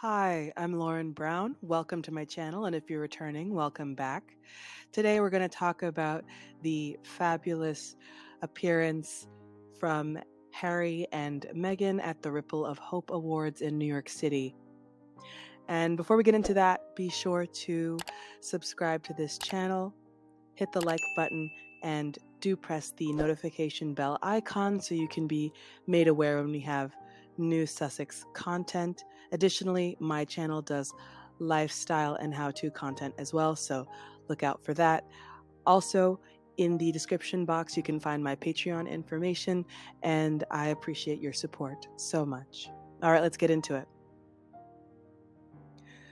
Hi, I'm Lauren Brown. Welcome to my channel, and if you're returning, welcome back. Today we're going to talk about the fabulous appearance from Harry and Meghan at the Ripple of Hope Awards in New York City. And before we get into that, be sure to subscribe to this channel, hit the like button, and do press the notification bell icon so you can be made aware when we have new Sussex content. Additionally, my channel does lifestyle and how-to content as well, so look out for that. Also, in the description box, you can find my Patreon information, and I appreciate your support so much. All right, let's get into it.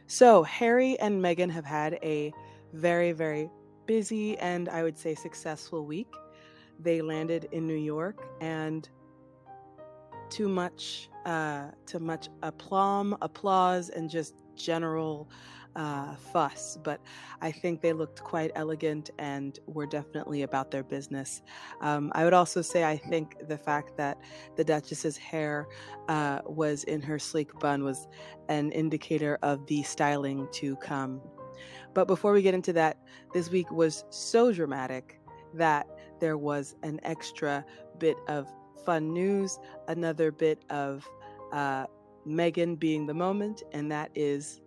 So, Harry and Meghan have had a very busy and I would say successful week. They landed in New York, and too much aplomb, applause, and just general fuss. But I think they looked quite elegant and were definitely about their business. I would also say I think the fact that the Duchess's hair was in her sleek bun was an indicator of the styling to come. But before we get into that, this week was so dramatic that there was an extra bit of fun news, another bit of Meghan being the moment, and that is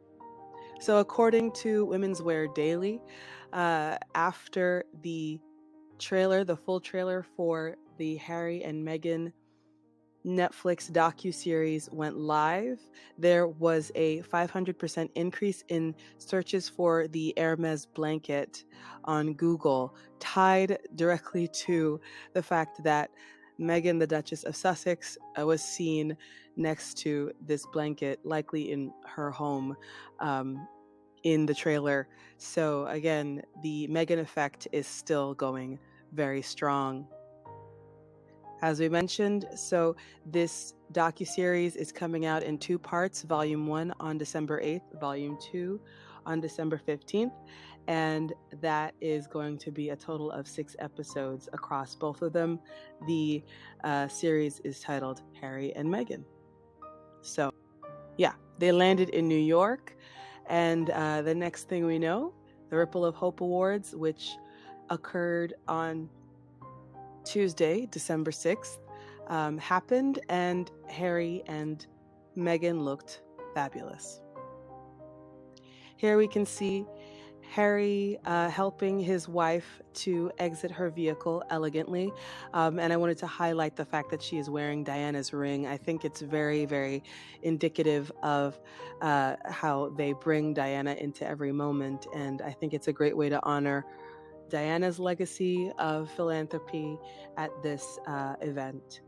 so according to Women's Wear Daily, after the full trailer for the Harry and Meghan Netflix docuseries went live, there was a 500% increase in searches for the Hermes blanket on Google, tied directly to the fact that Meghan, the Duchess of Sussex, was seen next to this blanket, likely in her home, in the trailer. So again, the Meghan effect is still going very strong. As we mentioned, so this docuseries is coming out in two parts, Volume 1 on December 8th, Volume 2 on December 15th, and that is going to be a total of 6 episodes across both of them. The series is titled Harry and Meghan. So, yeah, they landed in New York, and the next thing we know, the Ripple of Hope Awards, which occurred on Tuesday, December 6th, happened, and Harry and Meghan looked fabulous. Here we can see Harry helping his wife to exit her vehicle elegantly. And I wanted to highlight the fact that she is wearing Diana's ring. I think it's very indicative of how they bring Diana into every moment. And I think it's a great way to honor Diana's legacy of philanthropy at this event.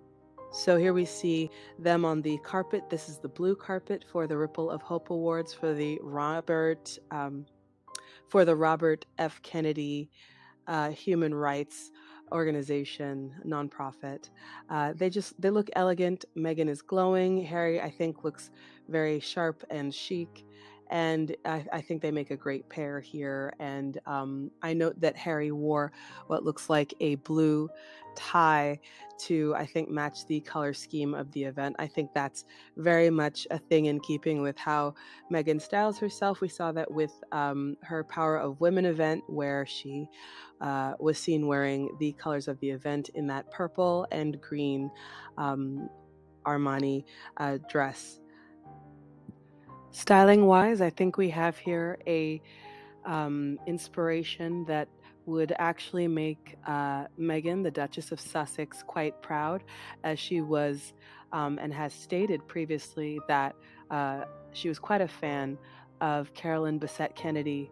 So here we see them on the carpet. This is the blue carpet for the Ripple of Hope Awards for the Robert F. Kennedy human rights organization, nonprofit. They look elegant. Meghan is glowing. Harry, I think, looks very sharp and chic. And I think they make a great pair here. And I note that Harry wore what looks like a blue tie to, I think, match the color scheme of the event. I think that's very much a thing in keeping with how Meghan styles herself. We saw that with her Power of Women event, where she was seen wearing the colors of the event in that purple and green Armani dress. Styling wise, I think we have here a inspiration that would actually make Meghan, the Duchess of Sussex, quite proud, as she was and has stated previously that she was quite a fan of Carolyn Bessette Kennedy.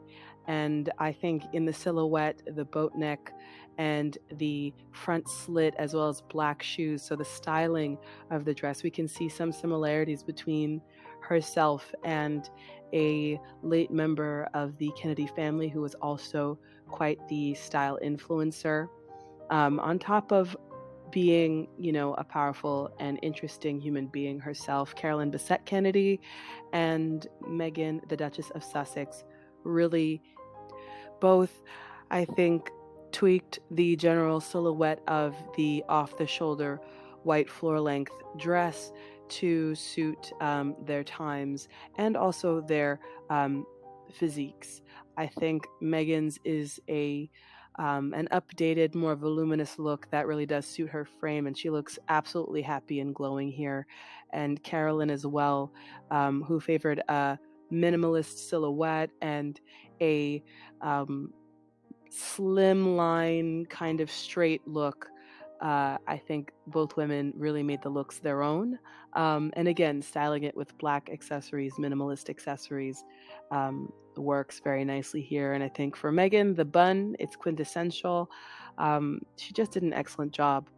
And I think in the silhouette, the boat neck, and the front slit, as well as black shoes, so the styling of the dress, we can see some similarities between herself and a late member of the Kennedy family who was also quite the style influencer. On top of being, a powerful and interesting human being herself, Carolyn Bessette Kennedy and Meghan, the Duchess of Sussex, really both, I think, tweaked the general silhouette of the off-the-shoulder white floor-length dress to suit their times and also their physiques. I think Meghan's is an updated, more voluminous look that really does suit her frame, and she looks absolutely happy and glowing here. And Carolyn as well, who favored a minimalist silhouette and a slimline kind of straight look. I think both women really made the looks their own. And again, styling it with black accessories, minimalist accessories, works very nicely here. And I think for Meghan, the bun, it's quintessential. She just did an excellent job.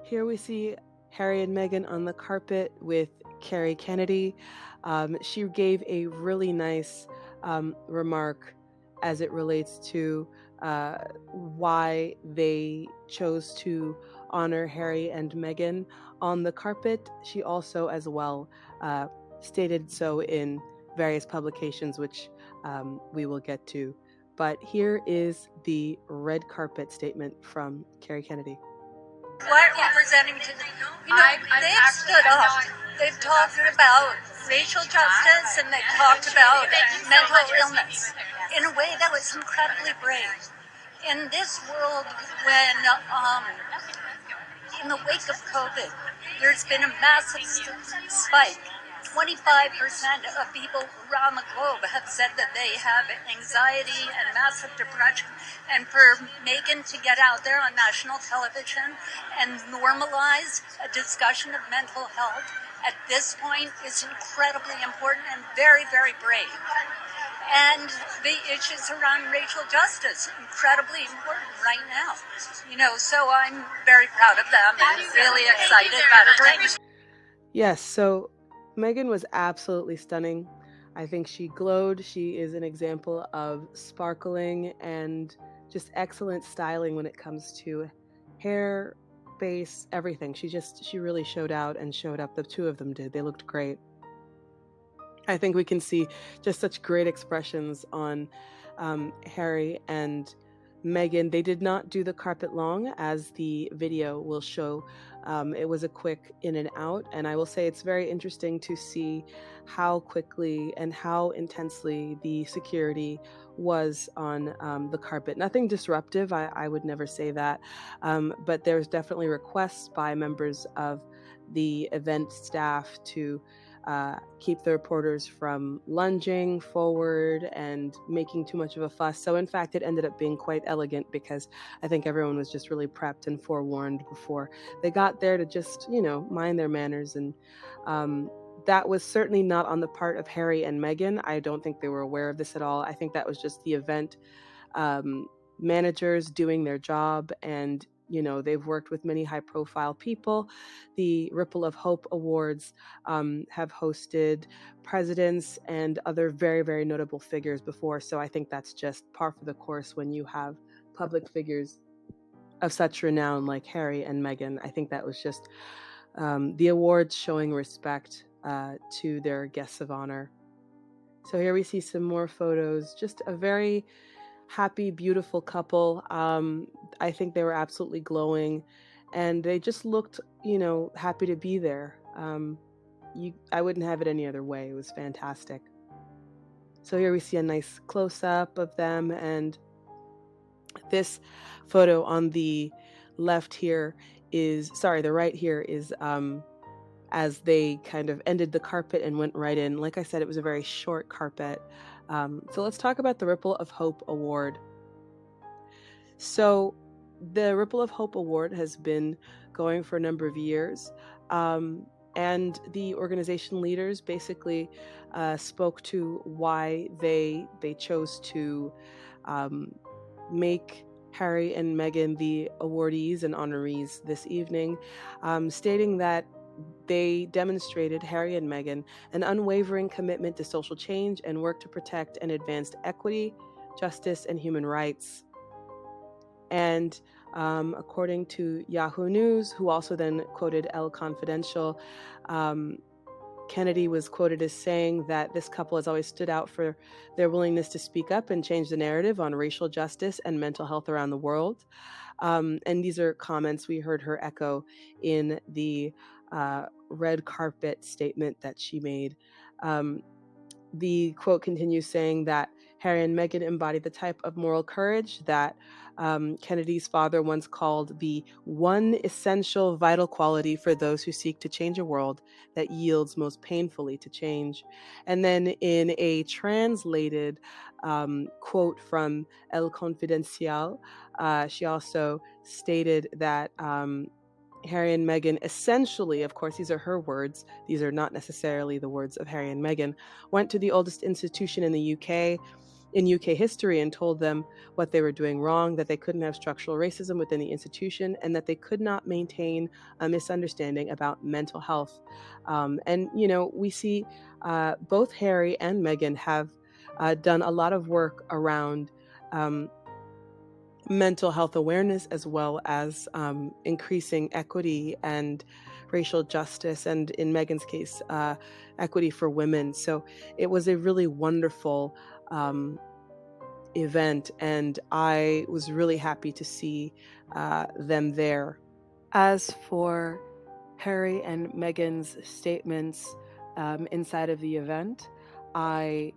Here we see Harry and Meghan on the carpet with Carrie Kennedy. She gave a really nice remark as it relates to why they chose to honor Harry and Meghan on the carpet. She also, as well, stated so in various publications, which we will get to. But here is the red carpet statement from Carrie Kennedy. What we're presenting today, they've stood up. They've talked about racial justice and they've talked about mental illness in a way that was incredibly brave. In this world, when in the wake of COVID, there's been a massive spike. 25% of people around the globe have said that they have anxiety and massive depression. And for Meghan to get out there on national television and normalize a discussion of mental health at this point is incredibly important and very, very brave. And the issues around racial justice, incredibly important right now. So I'm very proud of them and really excited about it. Yes, so Meghan was absolutely stunning. I think she glowed. She is an example of sparkling and just excellent styling when it comes to hair, face, everything. She really showed out and showed up. The two of them did. They looked great. I think we can see just such great expressions on Harry and Meghan. They did not do the carpet long, as the video will show. It was a quick in and out, and I will say it's very interesting to see how quickly and how intensely the security was on the carpet. Nothing disruptive, I would never say that, but there's definitely requests by members of the event staff to keep the reporters from lunging forward and making too much of a fuss. So in fact, it ended up being quite elegant because I think everyone was just really prepped and forewarned before they got there to just, mind their manners. And that was certainly not on the part of Harry and Meghan. I don't think they were aware of this at all. I think that was just the event managers doing their job, and they've worked with many high-profile people. The Ripple of Hope Awards have hosted presidents and other very, very notable figures before, so I think that's just par for the course when you have public figures of such renown like Harry and Meghan. I think that was just the awards showing respect to their guests of honor. So here we see some more photos, just a very happy, beautiful couple. I think they were absolutely glowing, and they just looked, happy to be there. I wouldn't have it any other way. It was fantastic. So here we see a nice close-up of them, and this photo on the left here the right here is as they kind of ended the carpet and went right in. Like I said, it was a very short carpet. So let's talk about the Ripple of Hope Award. So the Ripple of Hope Award has been going for a number of years. And the organization leaders basically spoke to why they chose to make Harry and Meghan the awardees and honorees this evening, stating that they demonstrated, Harry and Meghan, an unwavering commitment to social change and work to protect and advance equity, justice, and human rights. And according to Yahoo News, who also then quoted El Confidential, Kennedy was quoted as saying that this couple has always stood out for their willingness to speak up and change the narrative on racial justice and mental health around the world. And these are comments we heard her echo in the red carpet statement that she made. The quote continues saying that Harry and Meghan embody the type of moral courage that Kennedy's father once called the one essential vital quality for those who seek to change a world that yields most painfully to change. And then in a translated quote from El Confidencial, she also stated that Harry and Meghan essentially, of course, these are her words, these are not necessarily the words of Harry and Meghan, went to the oldest institution in the UK, in UK history, and told them what they were doing wrong, that they couldn't have structural racism within the institution, and that they could not maintain a misunderstanding about mental health. And, you know, we see both Harry and Meghan have done a lot of work around mental health awareness, as well as increasing equity and racial justice, and in Meghan's case, equity for women. So it was a really wonderful event, and I was really happy to see them there. As for Harry and Meghan's statements inside of the event, I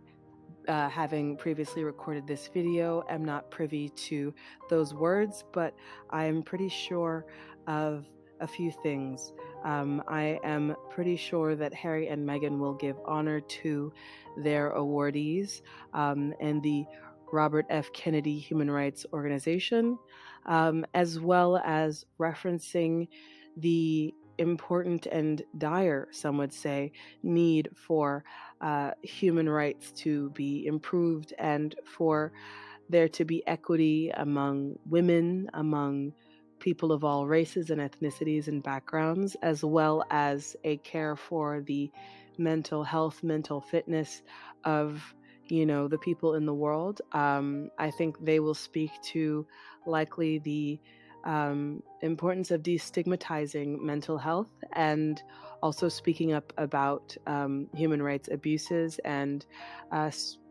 having previously recorded this video, am not privy to those words, but I am pretty sure of a few things. I am pretty sure that Harry and Meghan will give honor to their awardees and the Robert F. Kennedy Human Rights Organization, as well as referencing the important and dire, some would say, need for human rights to be improved and for there to be equity among women, among people of all races and ethnicities and backgrounds, as well as a care for the mental health, mental fitness of, you know, the people in the world. I think they will speak to likely the importance of destigmatizing mental health and also speaking up about human rights abuses and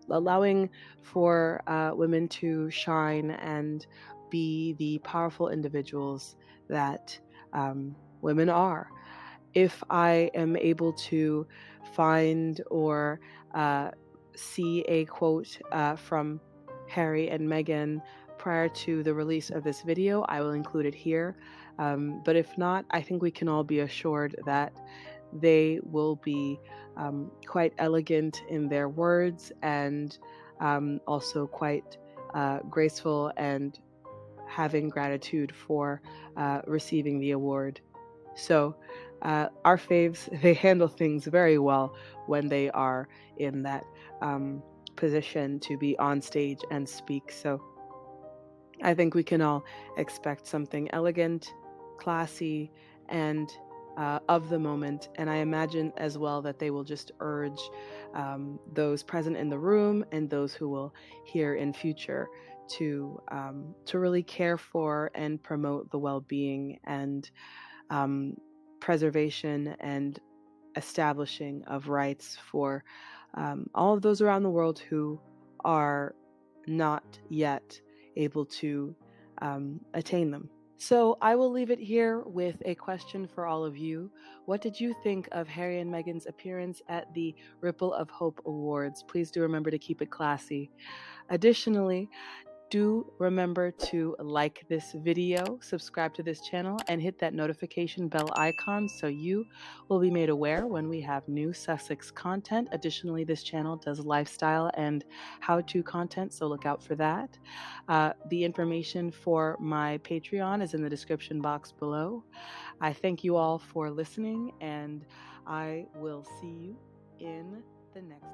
allowing for women to shine and be the powerful individuals that women are. If I am able to find or see a quote from Harry and Meghan prior to the release of this video, I will include it here. But if not, I think we can all be assured that they will be quite elegant in their words and also quite graceful and having gratitude for receiving the award. So our faves, they handle things very well when they are in that position to be on stage and speak. So I think we can all expect something elegant, classy, and of the moment. And I imagine as well that they will just urge those present in the room and those who will hear in future to really care for and promote the well-being and preservation and establishing of rights for all of those around the world who are not yet able to attain them. So I will leave it here with a question for all of you. What did you think of Harry and Meghan's appearance at the Ripple of Hope Awards? Please do remember to keep it classy. Additionally, do remember to like this video, subscribe to this channel, and hit that notification bell icon so you will be made aware when we have new Sussex content. Additionally, this channel does lifestyle and how-to content, so look out for that. The information for my Patreon is in the description box below. I thank you all for listening, and I will see you in the next